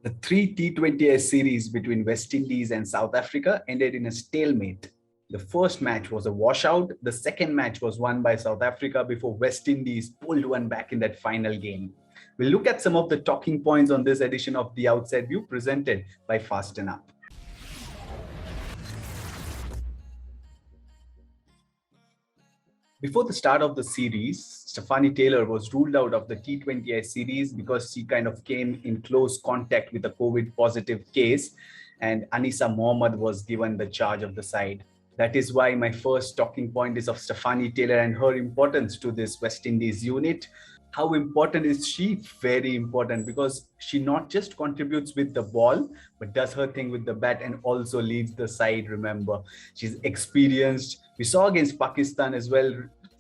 The three T20I series between West Indies and South Africa ended in a stalemate. The first match was a washout. The second match was won by South Africa before West Indies pulled one back in that final game. We'll look at some of the talking points on this edition of The Outside View presented by Fast&Up. Before the start of the series, Stefanie Taylor was ruled out of the T20I series because she kind of came in close contact with a COVID positive case, and Anisa Mohammed was given the charge of the side. That is why my first talking point is of Stefanie Taylor and her importance to this West Indies unit. How important is she? Very important, because she not just contributes with the ball, but does her thing with the bat and also leads the side. Remember, she's experienced. We saw against Pakistan as well,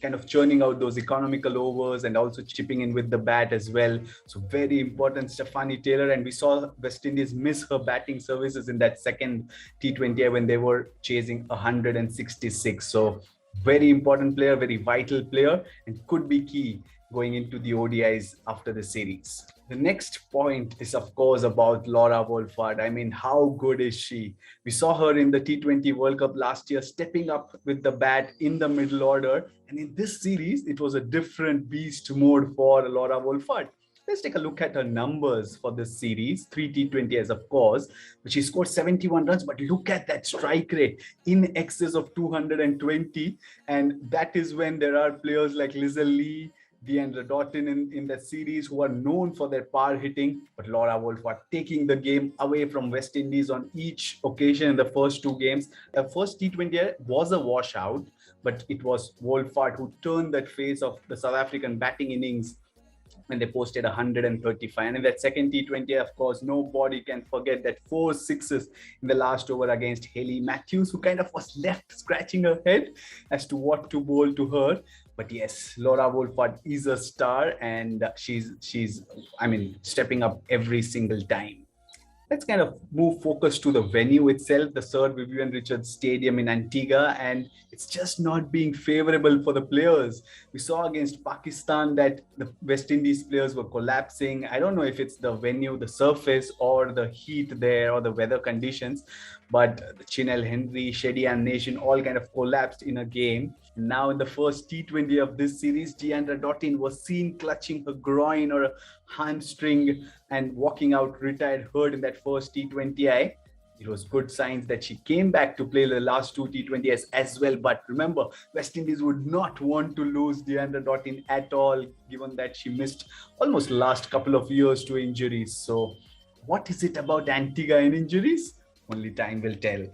kind of churning out those economical overs and also chipping in with the bat as well. So very important, Stefanie Taylor. And we saw West Indies miss her batting services in that second T20I when they were chasing 166. So very important player, very vital player, and could be key going into the ODIs after the series. The next point is, of course, about Laura Wolvaardt. I mean, how good is she? We saw her in the T20 World Cup last year, stepping up with the bat in the middle order. And in this series, it was a different beast mode for Laura Wolvaardt. Let's take a look at her numbers for this series. 3 T20Is, of course, but she scored 71 runs. But look at that strike rate in excess of 220. And that is when there are players like Lizelle Lee, Deandra Doughton in that series who are known for their power hitting, but Laura Wolvaardt taking the game away from West Indies on each occasion in the first two games. The first T20 was a washout, but it was Wolvaardt who turned that face of the South African batting innings when they posted 135. And in that second T20, of course, nobody can forget that 4 sixes in the last over against Hayley Matthews, who kind of was left scratching her head as to what to bowl to her. But yes, Laura Wolvaardt is a star, and she's stepping up every single time. Let's kind of move focus to the venue itself, the Sir Vivian Richards Stadium in Antigua, and it's just not being favorable for the players. We saw against Pakistan that the West Indies players were collapsing. I don't know if it's the venue, the surface, or the heat there, or the weather conditions, but the Chinel Henry, Shedian Nation all kind of collapsed in a game. Now in the first T20 of this series, Deandra Doughton was seen clutching her groin or a hamstring and walking out retired hurt in that first T20I. It was good signs that she came back to play the last two T20Is as well. But remember, West Indies would not want to lose Deandra Doughton at all, given that she missed almost last couple of years to injuries. So what is it about Antigua and injuries? Only time will tell.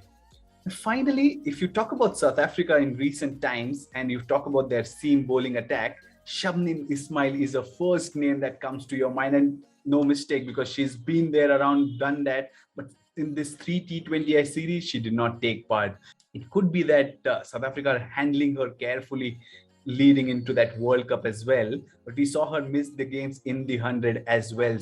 And finally, if you talk about South Africa in recent times and you talk about their seam bowling attack, Shabnim Ismail is the first name that comes to your mind, and no mistake, because she's been there around, done that. But in this 3 T20I series, she did not take part. It could be that South Africa are handling her carefully leading into that World Cup as well. But we saw her miss the games in the 100 as well.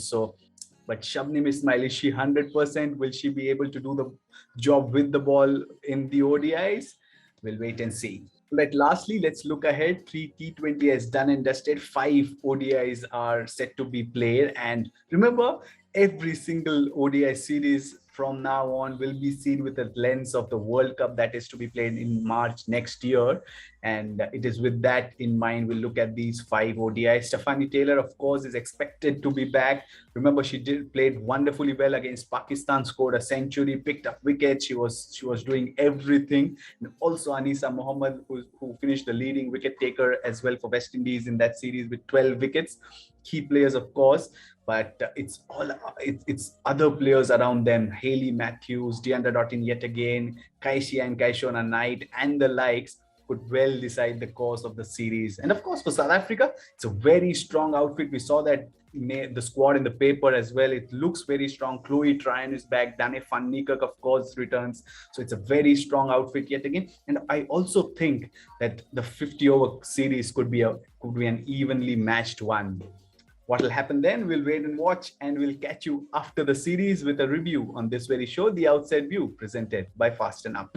But Shabnim Ismail, is she 100%? Will she be able to do the job with the ball in the ODIs? We'll wait and see. But lastly, let's look ahead. 3 T20 is done and dusted. 5 ODIs are set to be played. And remember, every single ODI series from now on will be seen with the lens of the World Cup that is to be played in March next year. And it is with that in mind, we'll look at these 5 ODIs. Stefanie Taylor, of course, is expected to be back. Remember, she played wonderfully well against Pakistan, scored a century, picked up wickets. She was doing everything. And also Anisa Mohammed, who finished the leading wicket taker as well for West Indies in that series with 12 wickets. Key players, of course, but it's other players around them. Hayley Matthews, Deandra Doughton yet again, Kaishia and Kaishona Knight, and the likes could well decide the course of the series. And of course, for South Africa, it's a very strong outfit. We saw that the squad in the paper as well. It looks very strong. Chloe Tryon is back. Dane van Niekerk, of course, returns. So it's a very strong outfit yet again. And I also think that the 50-over series could be an evenly matched one. What will happen then? We'll wait and watch, and we'll catch you after the series with a review on this very show, The Outside View, presented by Fast&Up.